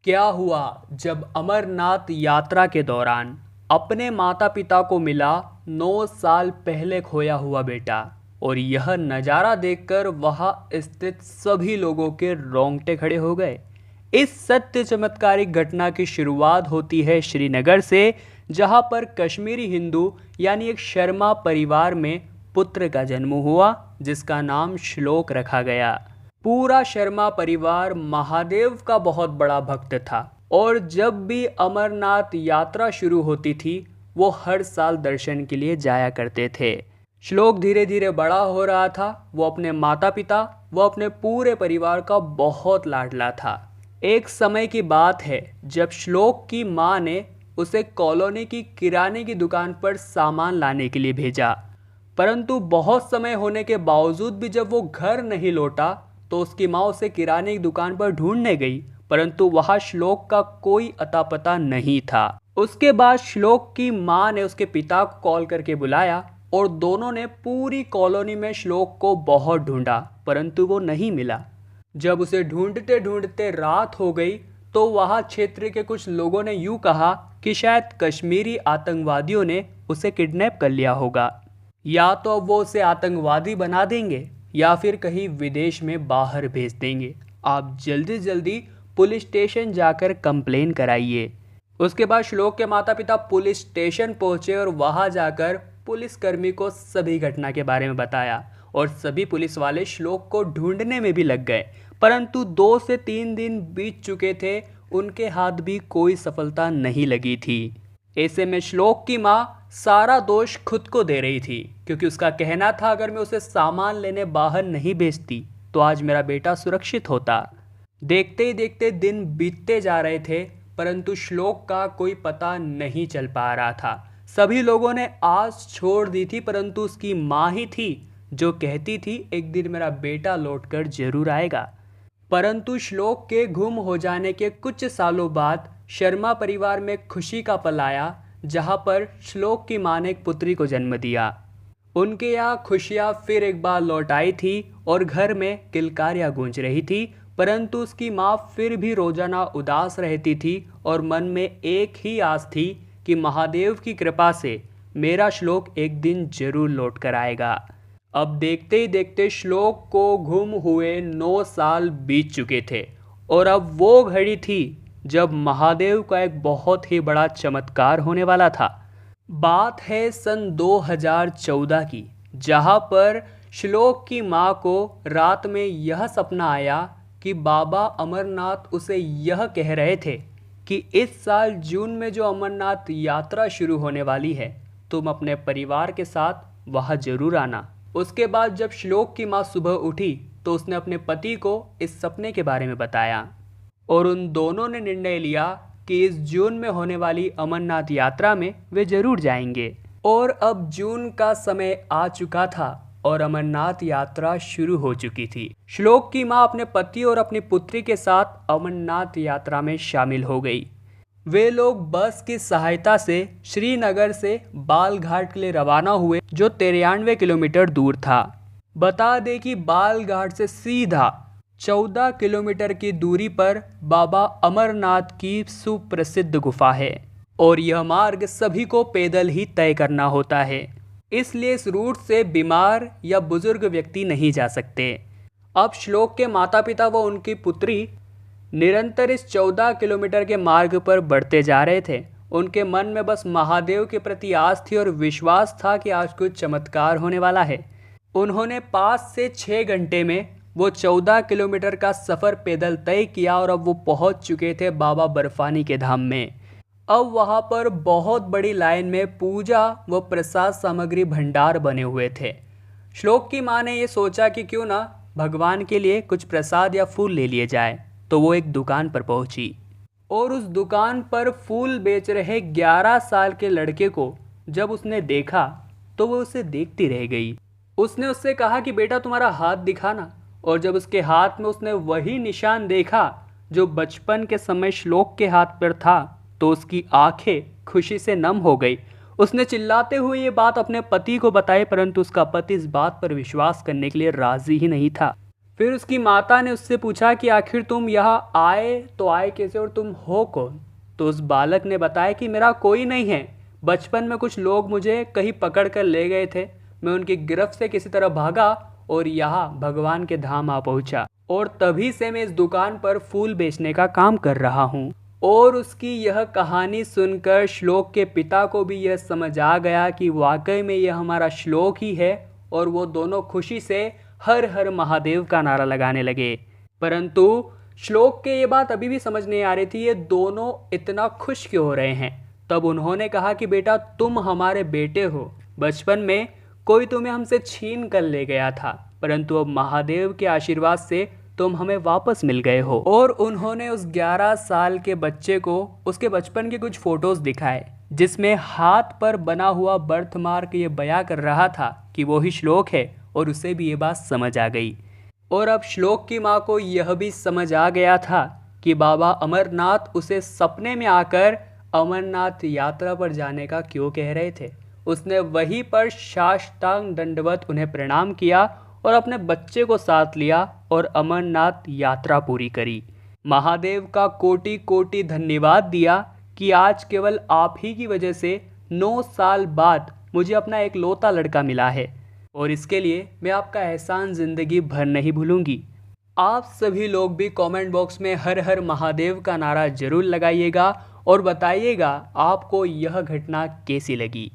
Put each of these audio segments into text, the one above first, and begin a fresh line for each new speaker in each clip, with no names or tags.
क्या हुआ जब अमरनाथ यात्रा के दौरान अपने माता पिता को मिला 9 साल पहले खोया हुआ बेटा। और यह नज़ारा देखकर वहां स्थित सभी लोगों के रोंगटे खड़े हो गए। इस सत्य चमत्कारिक घटना की शुरुआत होती है श्रीनगर से, जहां पर कश्मीरी हिंदू यानी एक शर्मा परिवार में पुत्र का जन्म हुआ, जिसका नाम श्लोक रखा गया। पूरा शर्मा परिवार महादेव का बहुत बड़ा भक्त था और जब भी अमरनाथ यात्रा शुरू होती थी वो हर साल दर्शन के लिए जाया करते थे। श्लोक धीरे धीरे बड़ा हो रहा था। वो अपने माता पिता वो अपने पूरे परिवार का बहुत लाडला था। एक समय की बात है जब श्लोक की माँ ने उसे कॉलोनी की किराने की दुकान पर सामान लाने के लिए भेजा, परंतु बहुत समय होने के बावजूद भी जब वो घर नहीं लौटा तो उसकी माँ उसे किराने की दुकान पर ढूंढने गई, परंतु वहां श्लोक का कोई अता पता नहीं था। उसके बाद श्लोक की माँ ने उसके पिता को कॉल करके बुलाया और दोनों ने पूरी कॉलोनी में श्लोक को बहुत ढूंढा, परंतु वो नहीं मिला। जब उसे ढूंढते ढूंढते रात हो गई तो वहां क्षेत्र के कुछ लोगों ने यूं कहा कि शायद कश्मीरी आतंकवादियों ने उसे किडनैप कर लिया होगा। या तो अब वो उसे आतंकवादी बना देंगे या फिर कहीं विदेश में बाहर भेज देंगे। आप जल्दी जल्दी पुलिस स्टेशन जाकर कंप्लेन कराइए। उसके बाद श्लोक के माता पिता पुलिस स्टेशन पहुंचे और वहां जाकर पुलिसकर्मी को सभी घटना के बारे में बताया और सभी पुलिस वाले श्लोक को ढूंढने में भी लग गए, परंतु 2 से 3 दिन बीत चुके थे, उनके हाथ भी कोई सफलता नहीं लगी थी। ऐसे में श्लोक की माँ सारा दोष खुद को दे रही थी, क्योंकि उसका कहना था अगर मैं उसे सामान लेने बाहर नहीं भेजती तो आज मेरा बेटा सुरक्षित होता। देखते ही देखते दिन बीतते जा रहे थे, परंतु श्लोक का कोई पता नहीं चल पा रहा था। सभी लोगों ने आस छोड़ दी थी, परंतु उसकी माँ ही थी जो कहती थी एक दिन मेरा बेटा लौटकर जरूर आएगा। परंतु श्लोक के गुम हो जाने के कुछ सालों बाद शर्मा परिवार में खुशी का पल आया, जहां पर श्लोक की मां ने एक पुत्री को जन्म दिया। उनके यहाँ खुशियाँ फिर एक बार लौट आई थी और घर में किलकारियाँ गूंज रही थी, परंतु उसकी माँ फिर भी रोजाना उदास रहती थी और मन में एक ही आस थी कि महादेव की कृपा से मेरा श्लोक एक दिन जरूर लौट कर आएगा। अब देखते ही देखते श्लोक को गुम हुए 9 साल बीत चुके थे और अब वो घड़ी थी जब महादेव का एक बहुत ही बड़ा चमत्कार होने वाला था। बात है सन 2014 की, जहां पर श्लोक की मां को रात में यह सपना आया कि बाबा अमरनाथ उसे यह कह रहे थे कि इस साल जून में जो अमरनाथ यात्रा शुरू होने वाली है, तुम अपने परिवार के साथ वहां जरूर आना। उसके बाद जब श्लोक की मां सुबह उठी तो उसने अपने पति को इस सपने के बारे में बताया और उन दोनों ने निर्णय लिया कि इस जून में होने वाली अमरनाथ यात्रा में वे जरूर जाएंगे। और अब जून का समय आ चुका था और अमरनाथ यात्रा शुरू हो चुकी थी। श्लोक की मां अपने पति और अपनी पुत्री के साथ अमरनाथ यात्रा में शामिल हो गई। वे लोग बस की सहायता से श्रीनगर से बालघाट के लिए रवाना हुए, जो 93 किलोमीटर दूर था। बता दें कि बालघाट से सीधा 14 किलोमीटर की दूरी पर बाबा अमरनाथ की सुप्रसिद्ध गुफा है और यह मार्ग सभी को पैदल ही तय करना होता है, इसलिए इस रूट से बीमार या बुजुर्ग व्यक्ति नहीं जा सकते। अब श्लोक के माता पिता व उनकी पुत्री निरंतर इस 14 किलोमीटर के मार्ग पर बढ़ते जा रहे थे। उनके मन में बस महादेव के प्रति आस थी और विश्वास था कि आज कुछ चमत्कार होने वाला है। उन्होंने 5 से 6 घंटे में वो 14 किलोमीटर का सफ़र पैदल तय किया और अब वो पहुंच चुके थे बाबा बर्फानी के धाम में। अब वहां पर बहुत बड़ी लाइन में पूजा व प्रसाद सामग्री भंडार बने हुए थे। श्लोक की माँ ने ये सोचा कि क्यों ना भगवान के लिए कुछ प्रसाद या फूल ले लिए जाए, तो वो एक दुकान पर पहुंची और उस दुकान पर फूल बेच रहे 11 साल के लड़के को जब उसने देखा तो वो उसे देखती रह गई। उसने उससे कहा कि बेटा तुम्हारा हाथ दिखाना, और जब उसके हाथ में उसने वही निशान देखा जो बचपन के समय श्लोक के हाथ पर था तो उसकी आंखें खुशी से नम हो गई। उसने चिल्लाते हुए ये बात अपने पति को बताई, परंतु उसका पति इस बात पर विश्वास करने के लिए राजी ही नहीं था। फिर उसकी माता ने उससे पूछा कि आखिर तुम यहाँ आए तो आए कैसे और तुम हो कौन। तो उस बालक ने बताया कि मेरा कोई नहीं है, बचपन में कुछ लोग मुझे कहीं पकड़ कर ले गए थे, मैं उनकी गिरफ्त से किसी तरह भागा और यहाँ भगवान के धाम आ पहुँचा, और तभी से मैं इस दुकान पर फूल बेचने का काम कर रहा हूँ। और उसकी यह कहानी सुनकर श्लोक के पिता को भी यह समझ आ गया कि वाकई में यह हमारा श्लोक ही है, और वो दोनों खुशी से हर हर महादेव का नारा लगाने लगे। परंतु श्लोक के ये बात अभी भी समझ नहीं आ रही थी, ये दोनों इतना खुश क्यों हो रहे हैं। तब उन्होंने कहा कि बेटा तुम हमारे बेटे हो, बचपन में कोई तुम्हें हमसे छीन कर ले गया था, परंतु अब महादेव के आशीर्वाद से तुम हमें वापस मिल गए हो। और उन्होंने उस 11 साल के बच्चे को उसके बचपन के कुछ फोटोज दिखाए, जिसमें हाथ पर बना हुआ बर्थ मार्क ये बयां कर रहा था कि वो ही श्लोक है, और उसे भी ये बात समझ आ गई। और अब श्लोक की माँ को यह भी समझ आ गया था कि बाबा अमरनाथ उसे सपने में आकर अमरनाथ यात्रा पर जाने का क्यों कह रहे थे। उसने वहीं पर साष्टांग दंडवत उन्हें प्रणाम किया और अपने बच्चे को साथ लिया और अमरनाथ यात्रा पूरी करी। महादेव का कोटि कोटि धन्यवाद दिया कि आज केवल आप ही की वजह से 9 साल बाद मुझे अपना एक लौता लड़का मिला है, और इसके लिए मैं आपका एहसान ज़िंदगी भर नहीं भूलूंगी। आप सभी लोग भी कमेंट बॉक्स में हर हर महादेव का नारा जरूर लगाइएगा और बताइएगा आपको यह घटना कैसी लगी।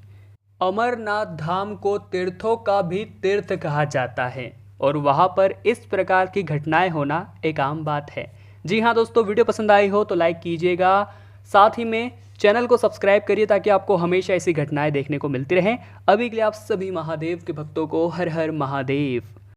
अमरनाथ धाम को तीर्थों का भी तीर्थ कहा जाता है, और वहाँ पर इस प्रकार की घटनाएं होना एक आम बात है। जी हाँ दोस्तों, वीडियो पसंद आई हो तो लाइक कीजिएगा, साथ ही में चैनल को सब्सक्राइब करिए ताकि आपको हमेशा ऐसी घटनाएं देखने को मिलती रहें। अभी के लिए आप सभी महादेव के भक्तों को हर हर महादेव।